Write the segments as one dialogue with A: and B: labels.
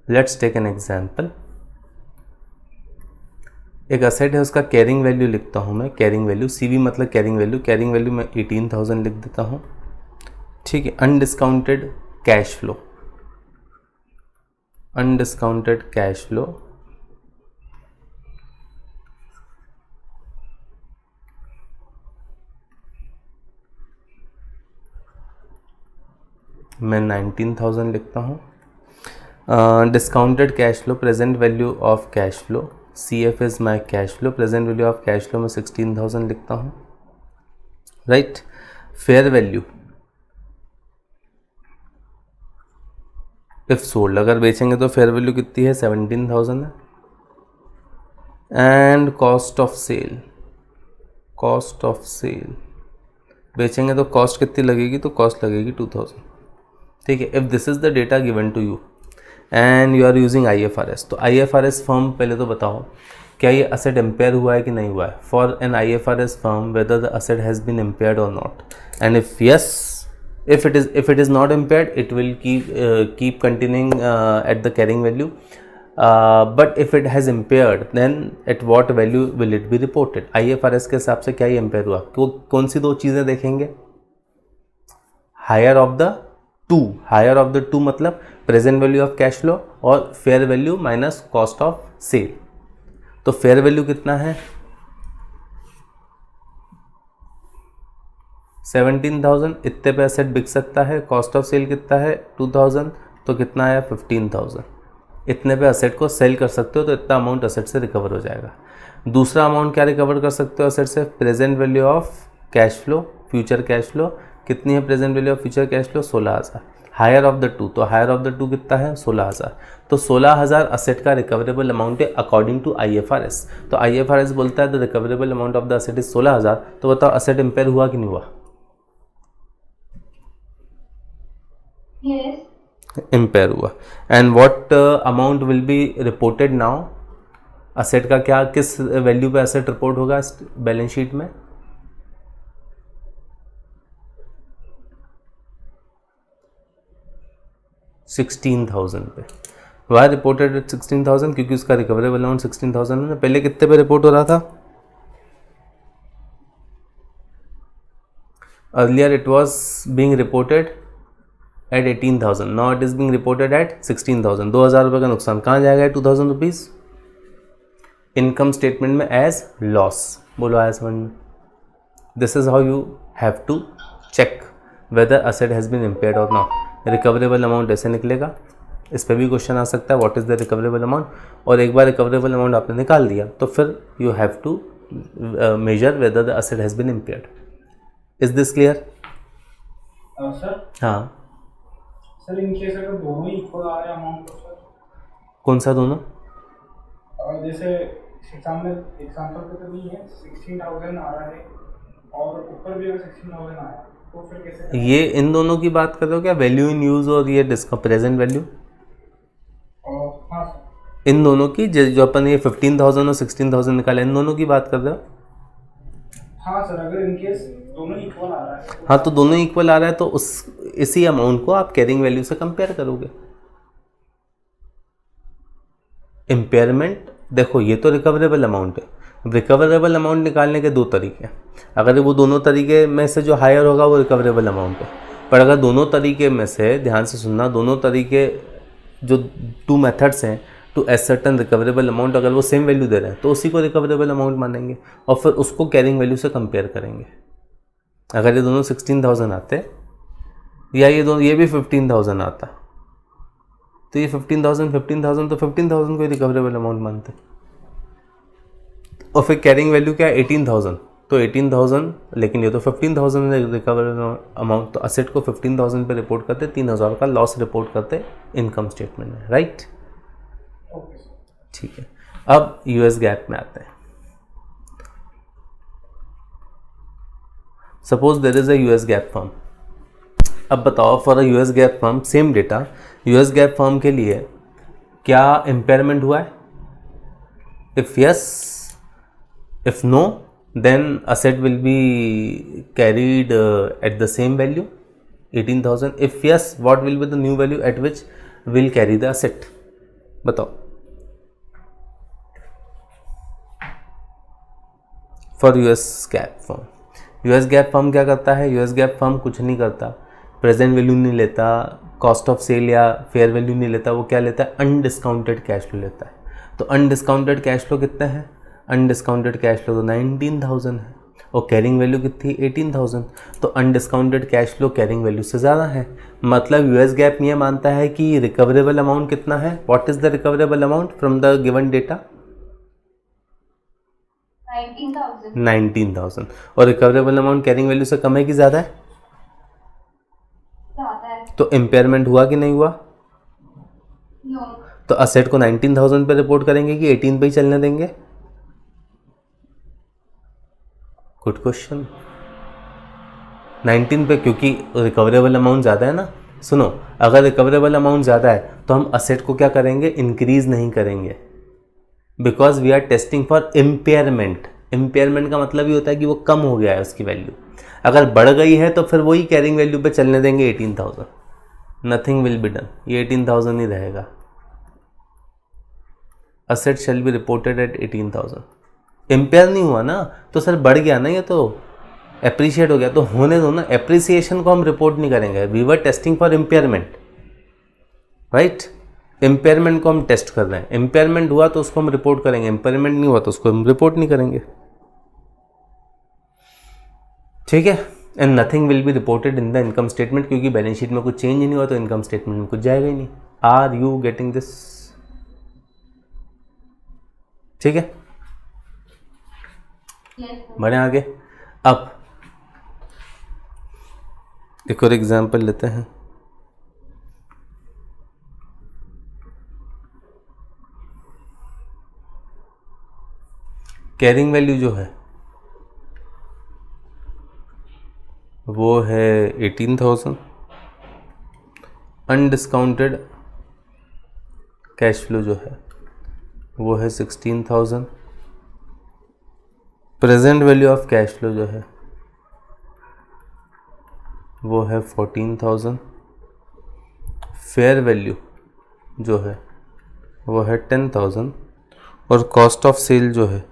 A: Let's take an example. एक asset है, उसका कैरिंग वैल्यू लिखता हूँ मैं, कैरिंग वैल्यू, CV मतलब कैरिंग वैल्यू, कैरिंग वैल्यू मैं 18,000 लिख देता हूँ, ठीक है। Undiscounted cash flow, undiscounted cash flow मैं 19,000 लिखता हूँ। Discounted cash flow, present value of cash flow, CF is my cash flow, present value of cash flow में 16,000 लिखता हूँ, right. Fair value, if sold, अगर बेचेंगे तो फेयर वैल्यू कितनी है, 17,000 है। And cost of sale, cost of sale, बेचेंगे तो कॉस्ट कितनी लगेगी, तो कॉस्ट लगेगी 2,000, ठीक है। If this is the data given to you and you are using IFRS, तो IFRS फर्म पहले तो बताओ क्या ये असेट इम्पेयर हुआ है कि नहीं हुआ है। For an IFRS firm whether the asset has been impaired और not, and if yes, if it is not impaired, it will keep continuing at the carrying value, but if it has impaired, then at what value will it be reported। IFRS के हिसाब से क्या ही empire हुआ, कौन सी दो चीज़ें देखेंगे, higher of the two, higher of the two मतलब present value of cash flow और fair value minus cost of sale. तो फेयर वैल्यू कितना है, 17,000, इतने पे एसेट बिक सकता है। कॉस्ट ऑफ सेल कितना है, 2,000, तो कितना आया 15,000। इतने पे एसेट को सेल कर सकते हो तो इतना अमाउंट एसेट से रिकवर हो जाएगा। दूसरा अमाउंट क्या रिकवर कर सकते हो एसेट से, present value of cash flow, future cash flow कितनी है, present value of future cash flow 16,000। Higher of the two, तो हायर ऑफ द टू कितना है 16,000, तो 16,000 असेट का रिकवरेबल अमाउंट है अकॉर्डिंग टू IFRS। तो IFRS बोलता है the recoverable amount of the asset is 16,000, तो बताओ असेट इम्पेयर हुआ कि नहीं हुआ, इम्पेयर हुआ। And what amount will be reported now, asset का क्या, किस वैल्यू पे असेट रिपोर्ट होगा बैलेंस शीट में, $16,000 पे। वाई रिपोर्टेड एट 16,000, क्योंकि उसका रिकवरेबल अमाउंट 16,000 है। पहले कितने पे रिपोर्ट हो रहा था, earlier it was being reported at 18,000, now it is being reported at 16,000। 2,000 रुपये का नुकसान कहाँ जाएगा, 2,000 रुपीज़ इनकम स्टेटमेंट में एज लॉस। बोलो आया समझ में। This is how you have to check whether asset has been impaired और नॉट। रिकवरेबल अमाउंट ऐसे निकलेगा, इस पर भी क्वेश्चन आ सकता है what is the recoverable amount, और एक बार रिकवरेबल अमाउंट आपने निकाल दिया तो फिर you have to measure whether the asset has been impaired. Is this clear
B: sir?
A: हाँ
B: सर इन केस अगर दोनों ही इक्वल आ रहे हैं अमाउंट तो सर,
A: कौन सा दोनों,
B: जैसे एग्जाम्पल पे तो नहीं है 16,000 आ रहा है और ऊपर भी अगर 16,000 आया तो फिर कैसे,
A: ये इन दोनों की बात कर रहे हो क्या, वैल्यू इन यूज और ये डिस्का प्रेजेंट वैल्यू,
B: हाँ सर,
A: इन दोनों की जो अपन ये 15,000 और 16,000 निकाले, इन दोनों की बात कर रहे हो।
B: हाँ सर, अगर इन केस दोनों इक्वल आ रहा है,
A: हाँ तो दोनों इक्वल आ रहा है तो उस इसी अमाउंट को आप कैरिंग वैल्यू से कंपेयर करोगे। इम्पेयरमेंट देखो ये तो रिकवरेबल अमाउंट है, रिकवरेबल अमाउंट निकालने के दो तरीके हैं। अगर वो दोनों तरीके में से जो हायर होगा वो रिकवरेबल अमाउंट है, पर अगर दोनों तरीके में से, ध्यान से सुनना, दोनों तरीके जो टू मेथड्स हैं टू एसर्टन रिकवरेबल अमाउंट, अगर वो सेम वैल्यू दे रहे हैं तो उसी को रिकवरेबल अमाउंट मानेंगे और फिर उसको कैरिंग वैल्यू से कंपेयर करेंगे। अगर ये दोनों 16,000 आते या ये भी 15,000 आता तो ये 15,000 तो 15,000 को रिकवरेबल अमाउंट मानते, और फिर कैरिंग वैल्यू क्या है 18,000, तो 18,000, लेकिन ये तो 15,000 रिकवरेबल अमाउंट, तो असेट को 15,000 पे रिपोर्ट करते, 3,000 का लॉस रिपोर्ट करते इनकम स्टेटमेंट में, राइट। ठीक है, अब यूएस गैप में आते हैं। Suppose there is a US GAAP firm. अब बताओ for a US GAAP firm same data, US GAAP firm के लिए क्या इम्पेयरमेंट हुआ है, if yes, if no then asset will be carried at the same value 18,000, if yes what will be the new value at which will carry the asset, बताओ। For US GAAP firm, US GAAP firm क्या करता है? US GAAP firm कुछ नहीं करता, present value नहीं लेता, cost of cell या फेयर वैल्यू नहीं लेता, वो क्या लेता है? अनडिस्काउंटेड कैश फ्लो लेता है। तो अनडिस्काउंटेड कैश फ्लो कितना है? अनडिस्काउंटेड कैश फ्लो तो 19,000 है और कैरिंग वैल्यू कितनी? 18,000। तो undiscounted cash flow carrying value से ज़्यादा है। मतलब यूएस गैप ये मानता है कि रिकवरेबल अमाउंट कितना है? What is the recoverable amount from the given data? 19,000। और रिकवरेबल अमाउंट कैरिंग वैल्यू से कम है कि ज़्यादा है?
C: ज़्यादा है।
A: तो इम्पेयरमेंट हुआ कि नहीं हुआ?
C: नो।
A: तो असेट को 19,000 पे रिपोर्ट करेंगे कि 18 पे ही चलने देंगे? Good question. 19 पे, क्योंकि रिकवरेबल अमाउंट ज़्यादा है ना। सुनो, अगर रिकवरेबल अमाउंट ज़्यादा है तो हम असेट को क्या करेंगे? इंक्रीज नहीं करेंगे, because we are testing for impairment. Impairment का मतलब ये होता है कि वो कम हो गया है उसकी वैल्यू। अगर बढ़ गई है तो फिर वही कैरिंग वैल्यू पे चलने देंगे 18,000। नथिंग विल बी डन, ये 18,000 ही रहेगा। Asset shall be reported at 18,000। Impair नहीं हुआ ना, तो सर बढ़ गया ना, ये तो एप्रिशिएट हो गया, तो होने दो ना। एप्रिसिएशन को हम रिपोर्ट नहीं करेंगे, we were testing for impairment, right. Impairment को हम टेस्ट कर रहे हैं। इम्पेयरमेंट हुआ तो उसको हम रिपोर्ट करेंगे, इम्पेयरमेंट नहीं हुआ तो उसको हम रिपोर्ट नहीं करेंगे, ठीक है। And nothing will be reported in the income statement, क्योंकि बैलेंस शीट में कुछ चेंज ही नहीं हुआ तो इनकम स्टेटमेंट में कुछ जाएगा ही नहीं। Are you getting this? ठीक है, बढ़े आगे। अब एक और एग्जाम्पल लेते हैं। कैरिंग वैल्यू जो है वो है 18,000, अनडिस्काउंटेड कैश फ्लो जो है वो है 16,000, present value of cash flow जो है वो है 14,000, फेयर वैल्यू जो है वो है 10,000 और कॉस्ट ऑफ सेल जो है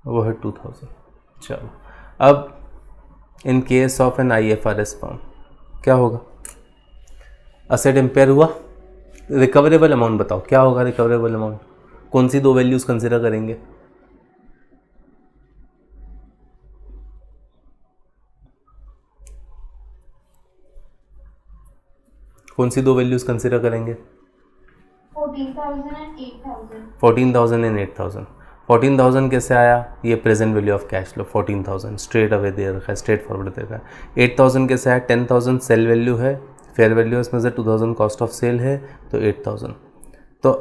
A: वो है 2,000। चलो, अब in case of an IFRS firm क्या होगा? असेट इम्पेयर हुआ, रिकवरेबल अमाउंट बताओ क्या होगा? रिकवरेबल अमाउंट कौन सी दो वैल्यूज कंसिडर करेंगे? कौन सी दो वैल्यूज कंसिडर करेंगे?
C: 14,000 and 8,000।
A: 14,000 एंड 8,000। 14,000 कैसे आया? ये present value of cash flow 14,000 straight away they रखा है, स्ट्रेट फॉरवर्ड दे रखा है। 8,000 कैसे आया? 10,000 सेल वैल्यू है, फेयर वैल्यू इसमें से 2,000 कॉस्ट ऑफ सेल है, तो 8,000। तो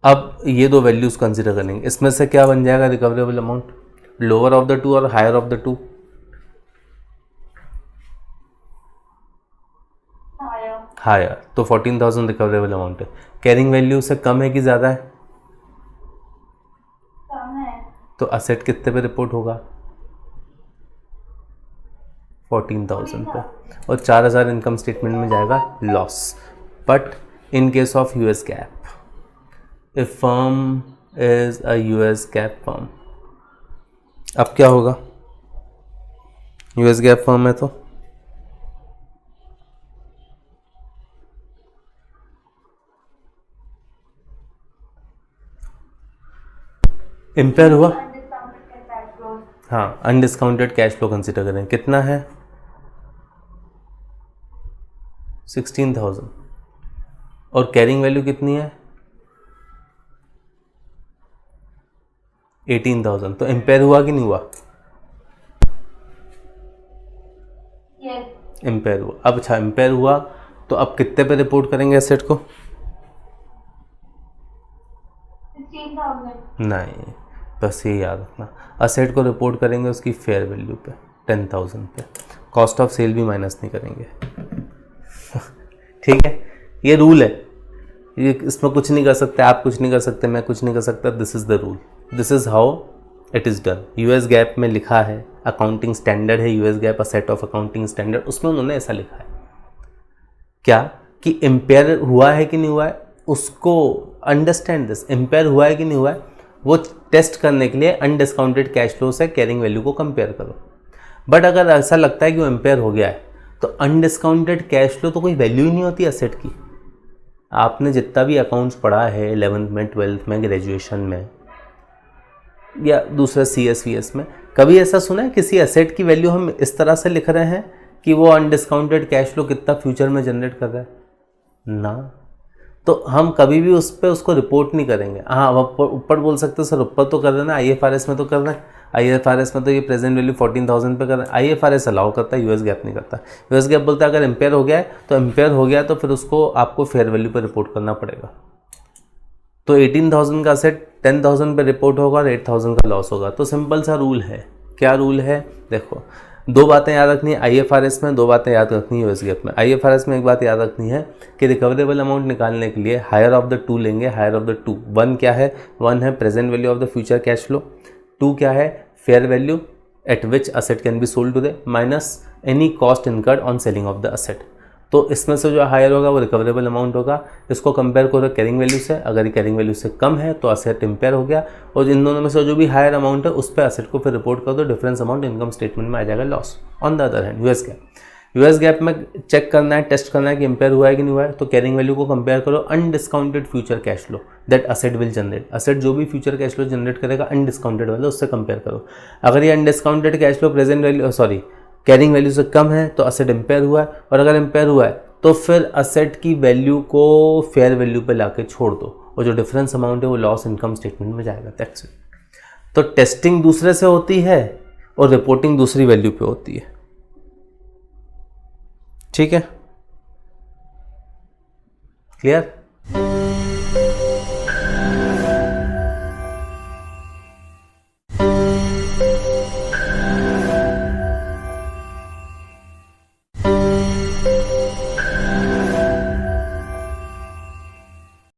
A: अब ये दो वैल्यूज कंसिडर करेंगे, इसमें से क्या बन जाएगा recoverable amount? Lower of the two or higher of the two? Higher. तो 14,000 रिकवरेबल अमाउंट है। कैरिंग वैल्यू से कम है कि ज़्यादा है?
C: कम है।
A: तो असेट कितने पे रिपोर्ट होगा? 14,000 पे, और 4,000 इनकम स्टेटमेंट में जाएगा loss. But in case of US gap, if firm is a US GAAP firm, अब क्या होगा? यूएस गैप फर्म है तो इम्पेयर हुआ, हाँ, अनडिस्काउंटेड कैश फ्लो कंसिडर करें, कितना है? 16,000 और कैरिंग वैल्यू कितनी है? 18,000। तो इम्पेयर हुआ कि नहीं हुआ?
C: यस।
A: इम्पेयर हुआ। अब अच्छा, इम्पेयर हुआ तो अब कितने पे रिपोर्ट करेंगे एसेट को?
C: 16,000।
A: नहीं, बस ये याद रखना, असेट को रिपोर्ट करेंगे उसकी फेयर वैल्यू पे 10,000 पे, कॉस्ट ऑफ सेल भी माइनस नहीं करेंगे। ठीक है, ये रूल है, ये इसमें कुछ नहीं कर सकते, आप कुछ नहीं कर सकते, मैं कुछ नहीं कर सकता। This is the rule, this is how it is done. US GAAP में लिखा है, अकाउंटिंग स्टैंडर्ड है US gap, a set of accounting standard, उसमें उन्होंने ऐसा लिखा है। क्या कि इम्पेयर हुआ है कि नहीं हुआ है, उसको अंडरस्टैंड दिस, इम्पेयर हुआ है कि नहीं हुआ है वो टेस्ट करने के लिए अनडिस्काउंटेड कैश फ्लो से कैरिंग वैल्यू को कंपेयर करो। बट अगर ऐसा लगता है कि वो इम्पेयर हो गया है तो अनडिस्काउंटेड कैश फ्लो तो कोई वैल्यू ही नहीं होती एसेट की। आपने जितना भी अकाउंट्स पढ़ा है 11th में 12th में ग्रेजुएशन में या दूसरा CS में, कभी ऐसा सुना है किसी एसेट की वैल्यू हम इस तरह से लिख रहे हैं कि वो अनडिस्काउंटेड कैश फ्लो कितना फ्यूचर में जनरेट कर रहा है ना। तो हम कभी भी उस पर उसको रिपोर्ट नहीं करेंगे। हाँ ऊपर बोल सकते सर ऊपर तो कर रहे हैं, IFRS में तो कर रहे हैं, IFRS में तो ये प्रेजेंट वैल्यू 14,000 पे कर रहे हैं। IFRS अलाउ करता है, US GAAP नहीं करता। US GAAP बोलता है अगर इम्पेयर हो गया है तो इम्पेयर हो गया तो फिर उसको आपको फेयर वैल्यू पर रिपोर्ट करना पड़ेगा। तो 18,000 का सेट 10,000 पे रिपोर्ट होगा और 8,000 का लॉस होगा। तो सिंपल सा रूल है। क्या रूल है? देखो 2 बातें याद रखनी है IFRS में, 2 बातें याद रखनी है US GAAP में। IFRS में एक बात याद रखनी है कि रिकवरेबल अमाउंट निकालने के लिए हायर ऑफ द 2 लेंगे, हायर ऑफ द 2। 1 क्या है? 1 है present value of the future cash flow. 2 क्या है? Fair value eight which asset can be sold today minus any cost incurred on selling of the asset. तो इसमें से जो हायर होगा वो रिकवरेबल अमाउंट होगा। इसको कंपेयर करो कैरिंग वैल्यू से, अगर ये कैरिंग वैल्यू से कम है तो असेट इम्पेयर हो गया, और इन दोनों में से जो भी हायर अमाउंट है उस पर असेट को फिर रिपोर्ट कर दो, डिफरेंस अमाउंट इनकम स्टेटमेंट में आ जाएगा loss. On the other hand US GAAP में चेक करना है, टेस्ट करना है कि इम्पेयर हुआ है कि नहीं हुआ है, तो कैरिंग वैल्यू को कंपेयर करो undiscounted future cash flow that asset will generate. Asset जो भी फ्यूचर कैश फ्लो जनरेट करेगा अनडिस्काउंटेड वाला, उससे कंपेयर करो। अगर ये undiscounted cash flow present value carrying value से कम है तो असेट इम्पेयर हुआ है, और अगर इम्पेयर हुआ है तो फिर असेट की वैल्यू को फेयर वैल्यू पे लाके छोड़ दो, और जो डिफरेंस अमाउंट है वो लॉस इनकम स्टेटमेंट में जाएगा। That's it. तो टेस्टिंग दूसरे से होती है और रिपोर्टिंग दूसरी वैल्यू पे होती है। ठीक है, क्लियर?